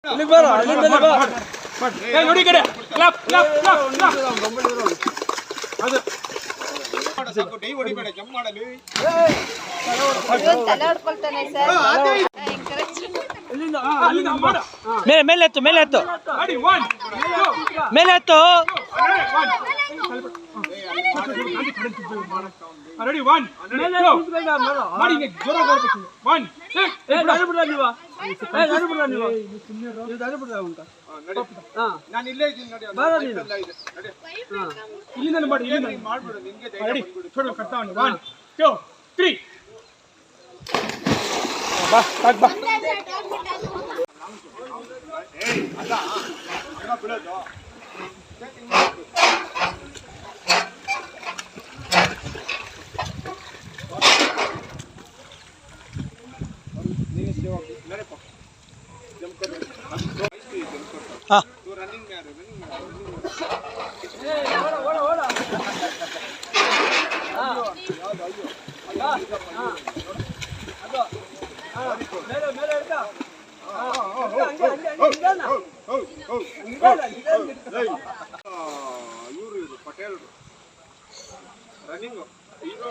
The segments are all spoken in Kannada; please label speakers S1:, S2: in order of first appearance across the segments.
S1: ನೋಡಿ ಕಡೆ ಕ್ಲಾಪ್ ಕ್ಲಾಪ್ ಕ್ಲಾಪ್ ಕ್ಲಾಪ್ ಅದು ಸಾಕು ಡೈ ಹೊಡಿಬೇಡ ಜಂಪ್ ಮಾಡಲಿ
S2: ತಲೆ ಹೊಡ್ಕೊಳ್ತಾನೆ ಸರ್
S1: ಅಲ್ಲಿಂದ ಮಾಡ
S3: ಮೇಲೆ ಎತ್ತು
S1: ರೆಡಿ 1
S3: ಮೇಲೆ ಎತ್ತು
S1: ರೆಡಿ 1 ಮಾಡಿ ಜೋರ ಮಾಡಬೇಕು 1 ನಾನು ಇಲ್ಲೇ ಇದ್ದೀನಿ ನೋಡಿ ಇಲ್ಲಿಂದ ಮಾಡಿ ಇಲ್ಲಿಂದ ಮಾಡ್ಬಿಡು ನಿಮಗೆ ರೆಡಿ छोड़ो करता हूं 1 2 3 ಬಾ ಬಾ ಏಯ್ ಅಲ್ಲ ಅಲ್ಲ ಬಿಡೋದು मेरे को जंप कर
S3: हां
S1: तू रनिंग में आ रहा ओड़ा मेरे इधर ಇವರು ಪಟೇಲ್ ರನ್ನಿಂಗ್ ಹೀರೋ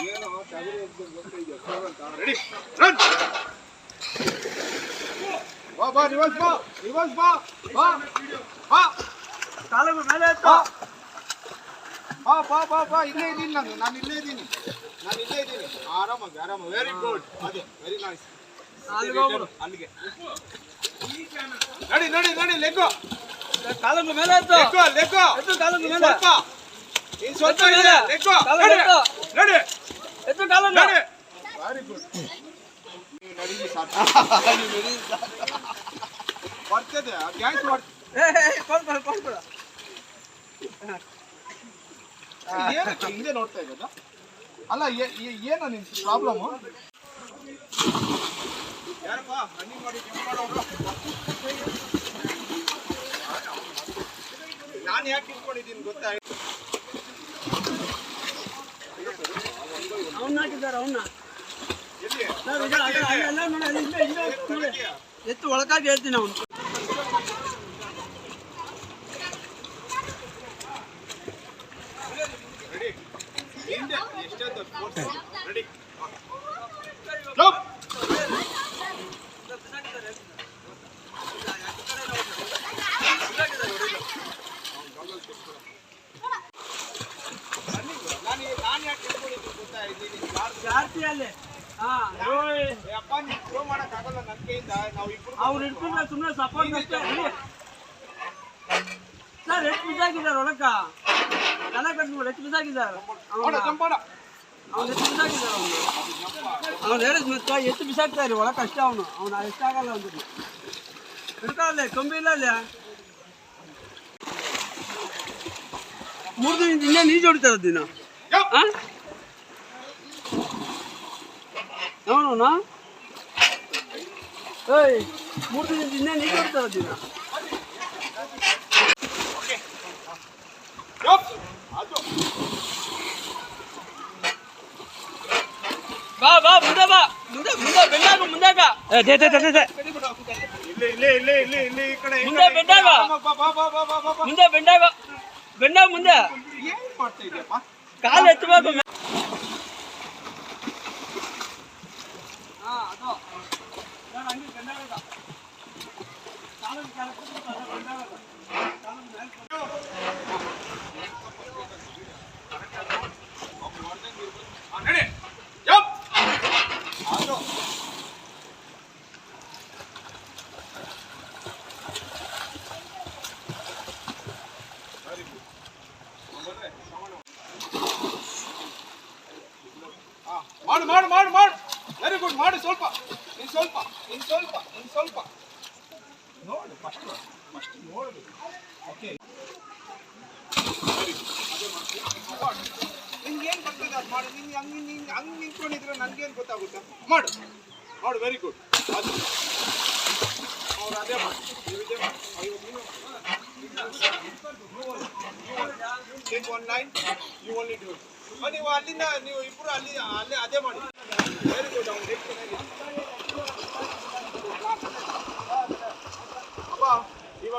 S1: ಏನೋ ಟಗರಿ ರೆಡಿ ರನ್ ಬಾ ರಿವರ್ಸ್ ಬಾ ಕಾಲ ಮೇಲೆ ಎತ್ತು ಬಾ ಇಲ್ಲೇ ಇದ್ದೀನಿ ನಾನು ಇಲ್ಲೇ ಇದ್ದೀನಿ ಆರಾಮಾಗಿ ವೆರಿ ಗುಡ್ ಅದೇ ವೆರಿ ನೈಸ್ ಅಲ್ಲಿಗೆ ನಡಿ ಲೆಗ್ಗೋ
S3: ಕಾಲಂಗ ಮೇಲೆ ಎತ್ತು
S1: ಲೆಗ್ಗೋ
S3: ಕಾಲಂಗ ಮೇಲೆ
S1: ಸ್ವಲ್ಪ ಇದೆ ಲೆಗ್ಗೋ ನಡಿ
S3: ಎತ್ತು ಕಾಲಂಗ
S1: ವೆರಿ ಗುಡ್ ನಡಿ ಸಾಕು ಬರ್ತದೆ ಗ್ಯಾಸ್
S3: ಕೊಡ್ಬೇಡ
S1: ಏನಕ್ಕೆ ಹಿಂದೆ ನೋಡ್ತಾ ಇರೋದ ಅಲ್ಲ ಏನು ನಿನ್ ಪ್ರಾಬ್ಲಮ್ ಯಾರಪ್ಪ ರನ್ನಿಂಗ್ ಮಾಡಿ ಜಂಪ್ ಮಾಡೋರು ನಾನು ಯಾಕೆ ಇಟ್ಕೊಂಡಿದ್ದೀನಿ ಗೊತ್ತಾ
S3: ಅವನ್ನ ಹಾಕಿದ್ದಾರೆ ಅವನ್ನ ಎತ್ತು ಒಳಗಾಗಿ ಹೇಳ್ತೀನಿ ಅವನು
S1: ರೆಡಿ ಹಿಂದೆ ಎಷ್ಟೊಂದು ಫೋರ್ಸ್ ರೆಡಿ ಸ್ಟಾಪ್ ನಾನು ಯಾಕೆ ಇಟ್ಕೊಂಡಿದ್ದೀನಿ ಗೊತ್ತಾ ಇದ್ದೀನಿ
S3: ಜಾಸ್ತಿಯಲ್ಲಿ
S1: ಅಪ್ಪ ನೀವು ಥ್ರೋ ಮಾಡೋಕ್ಕಾಗಲ್ಲ ನನ್ನ ಕೈಯಿಂದ ನಾವು ಇಬ್ಬರು
S3: ಅವ್ರು ಇಟ್ಕೊಂಡ್ರೆ ಸುಮ್ಮನೆ ಸಪೋರ್ಟ್ ಅಷ್ಟೇ ಸರ್ ಎಷ್ಟು ಬಿಸಾಕಿದ್ದಾರೆ ಒಳಕ ತಲೆ ಕಟ್ಬಿಟ್ಟು ಎಷ್ಟು ಬಿಸಾಕಿದ್ದಾರೆ
S1: ಜಂಪ್ ಮಾಡ
S3: ಅವ್ನು ಎಷ್ಟು ಬಿಸಾಕಿದ್ದಾರೆ ಅವ್ನು ಹೇಳಿದ್ ಮತ್ತೆ ಎಷ್ಟು ಬಿಸಾಕ್ತಾ ಇರಿ ಒಳಕ ಅಷ್ಟೇ ಅವನು ಎಷ್ಟಾಗಲ್ಲ ಅಂದ್ರಿ ಹಿಡ್ಕೊಳ್ಳೆ ಕಂಬಿ ಇಲ್ಲ ಅಲ್ಲೇ 3 ದಿನದಿಂದ ಇನ್ನೇ ನೀರು ಹೊಡಿತಾರೆ ದಿನ ಅವನು ಏಯ್ 3 ದಿನದಿಂದ ಇನ್ನೇ ನೀರು ಹೊಡಿತಾರೆ ದಿನ ಬಾ ಮುಂದೆ ಬೆಂಡಾಗ
S1: ಇಲ್ಲಿ ಈ ಕಡೆ
S3: ಮುಂದೆ ಬೆಂಡಾಗ ಮುಂದೆ
S1: ಏನ್ ಮಾಡ್ತಾ ಇದೆಯಪ್ಪ
S3: ಕಾಲು ಎತ್ತಬೇಕು
S1: ಮಾಡು ವೆರಿ ಗುಡ್ ಮಾಡಿ ಸ್ವಲ್ಪ ಇನ್ ಸ್ವಲ್ಪ ನೋಡು ಫಸ್ಟ್ ನೋಡು ಓಕೆ ನಿಂಗೆ ಏನು ಬರ್ತದೆ ಅದು ಮಾಡು ನಿಂಗೆ ಹಂಗೆ ನಿಂತ್ಕೊಂಡಿದ್ರೆ ನನಗೇನು ಗೊತ್ತಾಗುತ್ತೆ ಮಾಡು ವೆರಿ ಗುಡ್ ಅದು ಅವ್ರು ಅದೇ ಮಾಡಿ ನೀವು ಇದೇ ಮಾಡಿ take 1 line you only do ನೀವು ಅಲ್ಲಿಂದ ನೀವು ಇಬ್ಬರು ಅಲ್ಲೇ ಅದೇ ಮಾಡಿ ವೆರಿ ಗುಡ್ ಅವ್ನು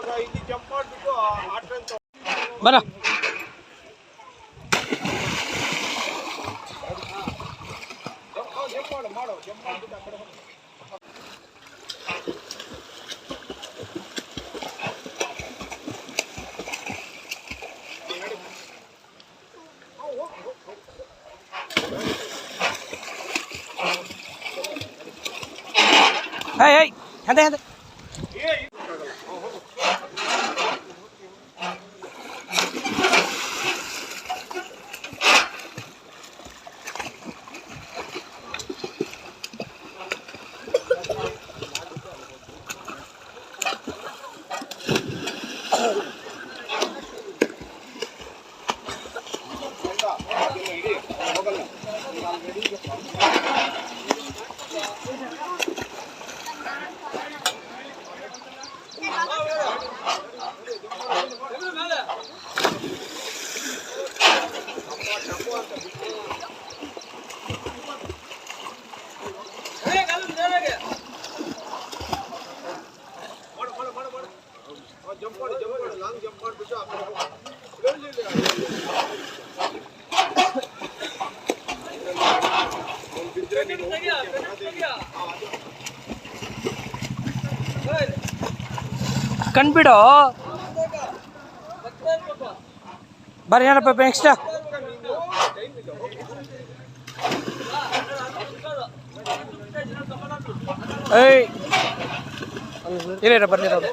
S1: ಹತ್ರ ಇಲ್ಲಿ ಜಂಪ್ ಮಾಡಿಬಿಟ್ಟು ಆಟ ಅಂತ
S3: ಬರ
S1: ಜಂಪ್ ಮಾಡು ಜಂಪ್ ಮಾಡಿಬಿಟ್ಟು ಆ ಕಡೆ ಹೋಗು.
S3: ಹೇಯ್ ಹೆಂದೆ ಹೆಂದೆ ಜಂಪ್ ಮಾಡಿ ಲಾಂಗ್ ಜಂಪ್ ಮಾಡಿಬಿಟ್ಟು ಆ ಕಡೆ ಹೋಗು. ಬಿದ್ದರೆ ನೀನು ಕಣ್ಬಿಡು ಬರ್ರಿ ಏನಪ್ಪ ನೆಕ್ಸ್ಟ್ ಏಯ್ ಇರ ಬರ್ಲಿರೋದು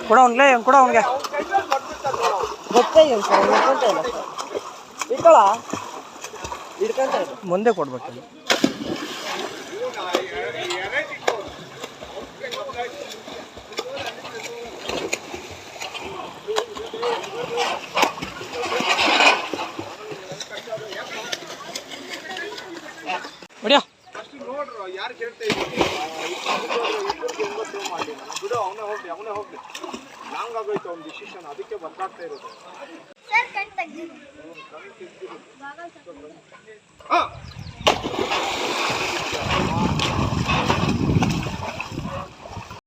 S3: ಕೊಡ ಅವನಿಗೆ ಕೊಡ ಅವನಿಗೆ
S2: ಗೊತ್ತೇ ಇಲ್ಲ ಸರ್ ಹಿಡ್ಕೊಂತ ಇಲ್ಲ ಸರ್ ಇಟ್ಕೊಳ ಹಿಡ್ಕೊಂತ ಇಲ್ಲ
S3: ಮುಂದೆ ಕೊಡ್ಬೇಕು ಹೊಡಿಯಾ
S1: ಅಷ್ಟು ನೋಡ್ರು ಯಾರು ಕೇಳ್ತಾ ಇದ್ದೀನಿ ಮಾಡಿ ಬಿಡು ಅವನೇ ಹೋಗ್ಲಿ ಲಾಂಗ್ ಆಗೋಯ್ತು ಅವ್ನ ಡಿಸಿಷನ್ ಅದಕ್ಕೆ ಬರ್ದಾಗ್ತಾ ಇರೋದು
S4: ಸರ್ ಕಣ್ ತೆಗ್ದಿದ್ದೀನಿ
S1: ಹಾ